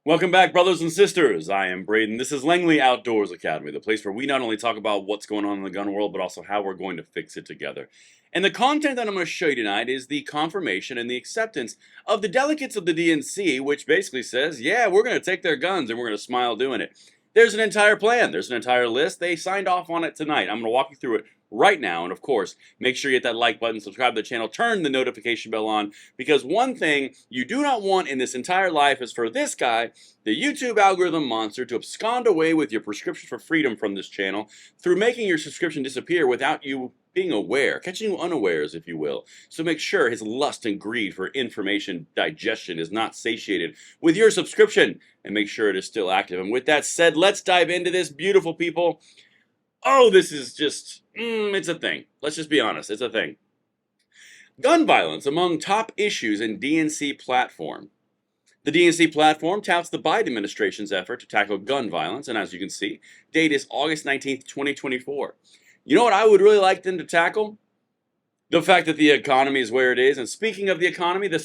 Welcome back, brothers and sisters. I am Braden. This is Langley Outdoors Academy, the place where we not only talk about what's going on in the gun world, but also how we're going to fix it together. And the content that I'm going to show you tonight is the confirmation and the acceptance of the delegates of the DNC, which basically says, yeah, we're going to take their guns and we're going to smile doing it. There's an entire plan. There's an entire list. They signed off on it tonight. I'm going to walk you through it right now. And of course, make sure you hit that like button, subscribe to the channel, turn the notification bell on, because one thing you do not want in this entire life is for this guy, the YouTube algorithm monster, to abscond away with your prescription for freedom from this channel through making your subscription disappear without you being aware, catching you unawares, if you will. So make sure his lust and greed for information digestion is not satiated with your subscription, and make sure it is still active. And with that said, let's dive into this, beautiful people. Oh, this is just, it's a thing. Let's just be honest, it's a thing. Gun violence among top issues in DNC platform. The DNC platform touts the Biden administration's effort to tackle gun violence, and as you can see, date is August 19th, 2024. You know what I would really like them to tackle? The fact that the economy is where it is. And speaking of the economy, the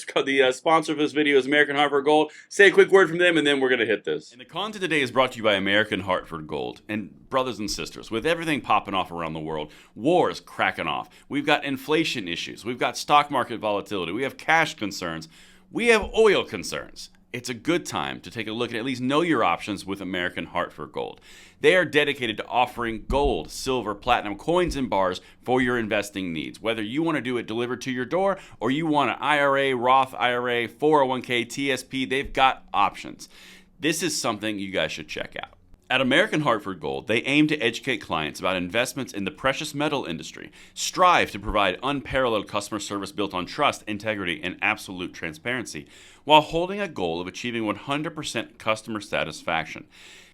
sponsor of this video is American Hartford Gold. Say a quick word from them, and then we're going to hit this. And the content today is brought to you by American Hartford Gold. And brothers and sisters, with everything popping off around the world, wars cracking off, we've got inflation issues, we've got stock market volatility, we have cash concerns, we have oil concerns. It's a good time to take a look at least know your options with American Hartford Gold. They are dedicated to offering gold, silver, platinum coins and bars for your investing needs. Whether you want to do it delivered to your door or you want an IRA, Roth IRA, 401k, TSP, they've got options. This is something you guys should check out. At American Hartford Gold, they aim to educate clients about investments in the precious metal industry, strive to provide unparalleled customer service built on trust, integrity, and absolute transparency, while holding a goal of achieving 100% customer satisfaction.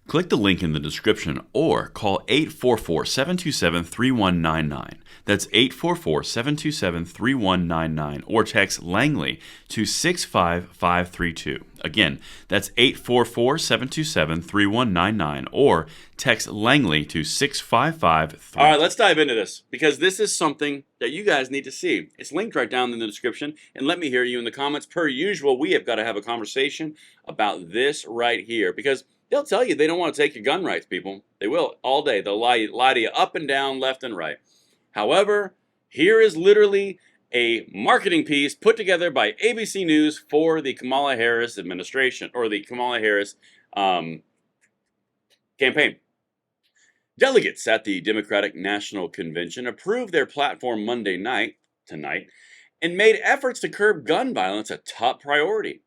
Click the link in the description or call 844-727-3199. That's 844-727-3199 or text Langley to 65532. Again, that's 844-727-3199 or text Langley to 65532. All right, let's dive into this because this is something that you guys need to see. It's linked right down in the description, and let me hear you in the comments. Per usual, we have got to have a conversation about this right here because they'll tell you they don't want to take your gun rights, people. They will all day. They'll lie to you up and down, left and right. However, here is literally a marketing piece put together by ABC News for the Kamala Harris administration, or the Kamala Harris campaign. Delegates at the Democratic National Convention approved their platform Monday night, tonight, and made efforts to curb gun violence a top priority.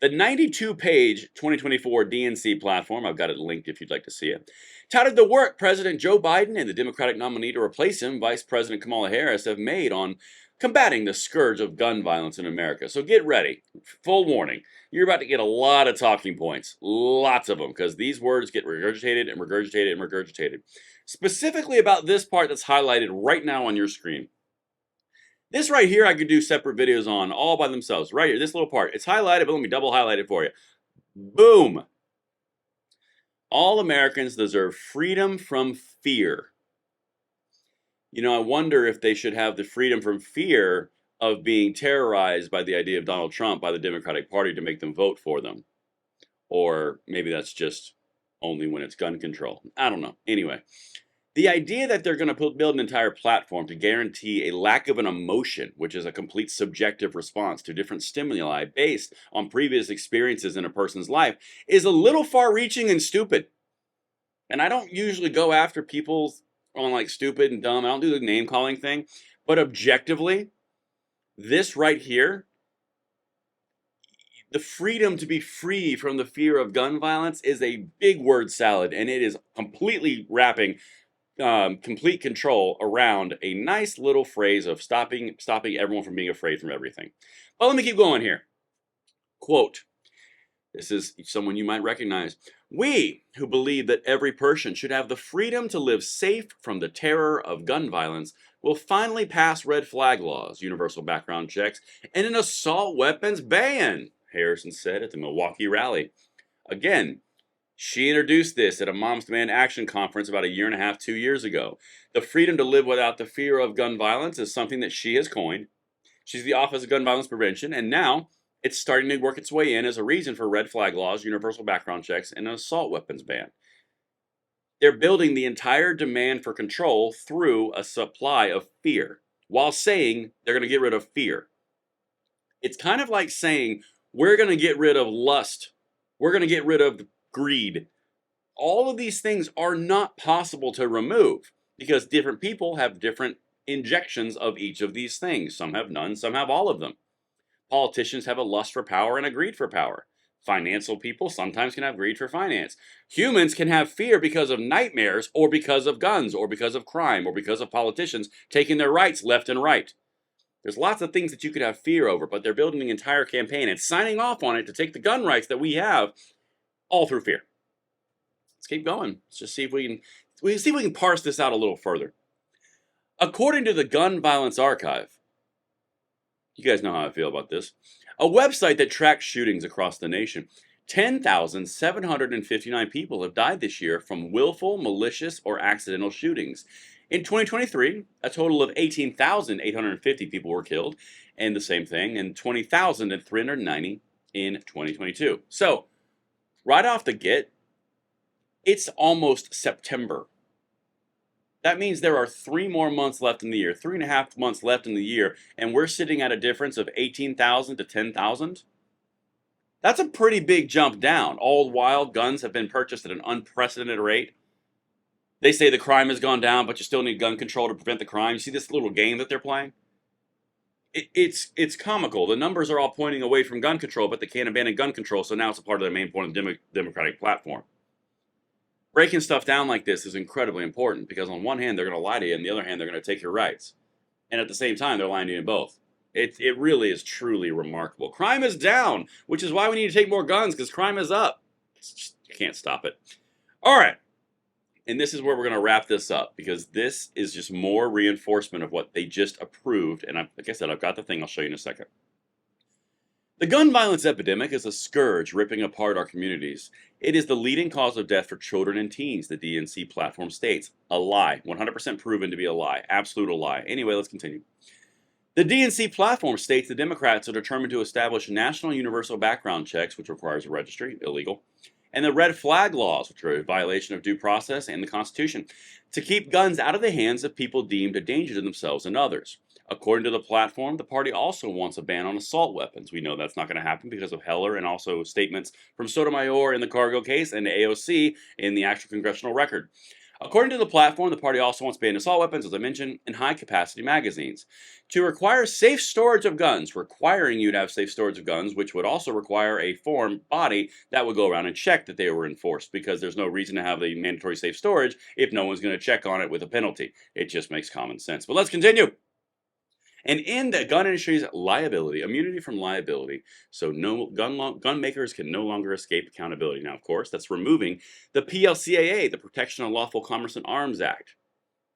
The 92-page 2024 DNC platform, I've got it linked if you'd like to see it, touted the work President Joe Biden and the Democratic nominee to replace him, Vice President Kamala Harris, have made on combating the scourge of gun violence in America. So get ready. Full warning. You're about to get a lot of talking points. Lots of them, because these words get regurgitated and regurgitated and regurgitated. Specifically about this part that's highlighted right now on your screen. This right here I could do separate videos on all by themselves. Right here, this little part. It's highlighted, but let me double highlight it for you. Boom. All Americans deserve freedom from fear. You know, I wonder if they should have the freedom from fear of being terrorized by the idea of Donald Trump by the Democratic Party to make them vote for them. Or maybe that's just only when it's gun control. I don't know. Anyway. The idea that they're going to build an entire platform to guarantee a lack of an emotion, which is a complete subjective response to different stimuli based on previous experiences in a person's life, is a little far-reaching and stupid. And I don't usually go after people on like stupid and dumb. I don't do the name-calling thing. But objectively, this right here, the freedom to be free from the fear of gun violence is a big word salad, and it is completely wrapping complete control around a nice little phrase of stopping everyone from being afraid from everything. But let me keep going here. Quote, this is someone you might recognize. We who believe that every person should have the freedom to live safe from the terror of gun violence will finally pass red flag laws, universal background checks, and an assault weapons ban, Harrison said at the Milwaukee rally. Again, she introduced this at a Moms Demand Action conference about 1.5 years, 2 years ago. The freedom to live without the fear of gun violence is something that she has coined. She's the Office of Gun Violence Prevention, and now It's starting to work its way in as a reason for red flag laws, universal background checks, and an assault weapons ban. They're building the entire demand for control through a supply of fear while saying they're going to get rid of fear. It's kind of like saying we're going to get rid of lust, we're going to get rid of greed. All of these things are not possible to remove because different people have different injections of each of these things. Some have none, some have all of them. Politicians have a lust for power and a greed for power. Financial people sometimes can have greed for finance. Humans can have fear because of nightmares, or because of guns, or because of crime, or because of politicians taking their rights left and right. There's lots of things that you could have fear over, but they're building the entire campaign and signing off on it to take the gun rights that we have all through fear. Let's keep going. Let's just see if we can parse this out a little further. According to the Gun Violence Archive, you guys know how I feel about this, a website that tracks shootings across the nation, 10,759 people have died this year from willful, malicious, or accidental shootings. In 2023, a total of 18,850 people were killed, and the same thing, and 20,390 in 2022. So, right off the get, it's almost September. That means there are 3 more months left in the year, 3.5 months left in the year, and we're sitting at a difference of 18,000 to 10,000. That's a pretty big jump down. All the while, guns have been purchased at an unprecedented rate. They say the crime has gone down, but you still need gun control to prevent the crime. You see this little game that they're playing? It's comical. The numbers are all pointing away from gun control, but they can't abandon gun control, so now it's a part of their main point of the Democratic platform. Breaking stuff down like this is incredibly important because on one hand, they're going to lie to you, and on the other hand, they're going to take your rights. And at the same time, they're lying to you in both. It really is truly remarkable. Crime is down, which is why we need to take more guns, because crime is up. You can't stop it. All right. And this is where we're going to wrap this up, because this is just more reinforcement of what they just approved. And like I said, I've got the thing I'll show you in a second. The gun violence epidemic is a scourge ripping apart our communities. It is the leading cause of death for children and teens, the DNC platform states. A lie. 100% proven to be a lie. Absolute a lie. Anyway, let's continue. The DNC platform states the Democrats are determined to establish national universal background checks, which requires a registry, illegal, and the red flag laws, which are a violation of due process and the Constitution, to keep guns out of the hands of people deemed a danger to themselves and others. According to the platform, the party also wants a ban on assault weapons. We know that's not going to happen because of Heller and also statements from Sotomayor in the Cargill case and AOC in the actual congressional record. According to the platform, the party also wants banned assault weapons, as I mentioned, and high-capacity magazines. To require safe storage of guns, requiring you to have safe storage of guns, which would also require a foreign body that would go around and check that they were enforced, because there's no reason to have the mandatory safe storage if no one's going to check on it with a penalty. It just makes common sense. But let's continue. And in the gun industry's liability, immunity from liability, so no gun makers can no longer escape accountability. Now, of course, that's removing the PLCAA, the Protection of Lawful Commerce in Arms Act.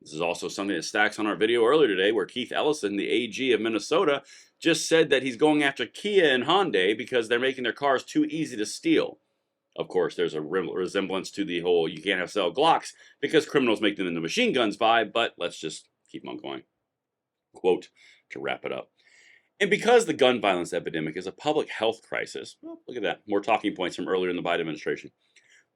This is also something that stacks on our video earlier today, where Keith Ellison, the AG of Minnesota, just said that he's going after Kia and Hyundai because they're making their cars too easy to steal. Of course, there's a resemblance to the whole you can't have sell Glocks because criminals make them into machine guns vibe, but let's just keep on going. Quote, to wrap it up. And because the gun violence epidemic is a public health crisis, well, look at that, more talking points from earlier in the Biden administration,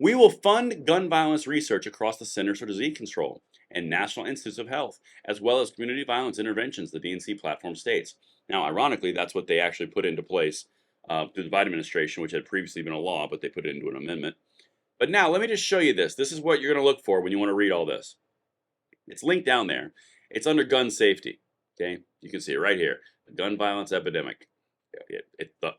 we will fund gun violence research across the Centers for Disease Control and National Institutes of Health, as well as community violence interventions, the DNC platform states. Now, ironically, that's what they actually put into place through the Biden administration, which had previously been a law, but they put it into an amendment. But now, let me just show you this. This is what you're going to look for when you want to read all this. It's linked down there. It's under gun safety. Okay, you can see it right here. The gun violence epidemic.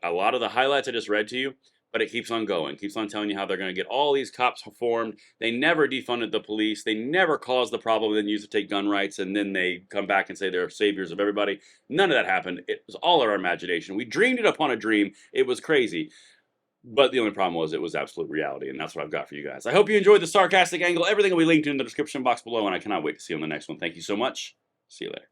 A lot of the highlights I just read to you, but it keeps on going. Keeps on telling you how they're going to get all these cops formed. They never defunded the police. They never caused the problem and then used to take gun rights, and then they come back and say they're saviors of everybody. None of that happened. It was all our imagination. We dreamed it upon a dream. It was crazy. But the only problem was it was absolute reality, and that's what I've got for you guys. I hope you enjoyed the sarcastic angle. Everything will be linked in the description box below, and I cannot wait to see you on the next one. Thank you so much. See you later.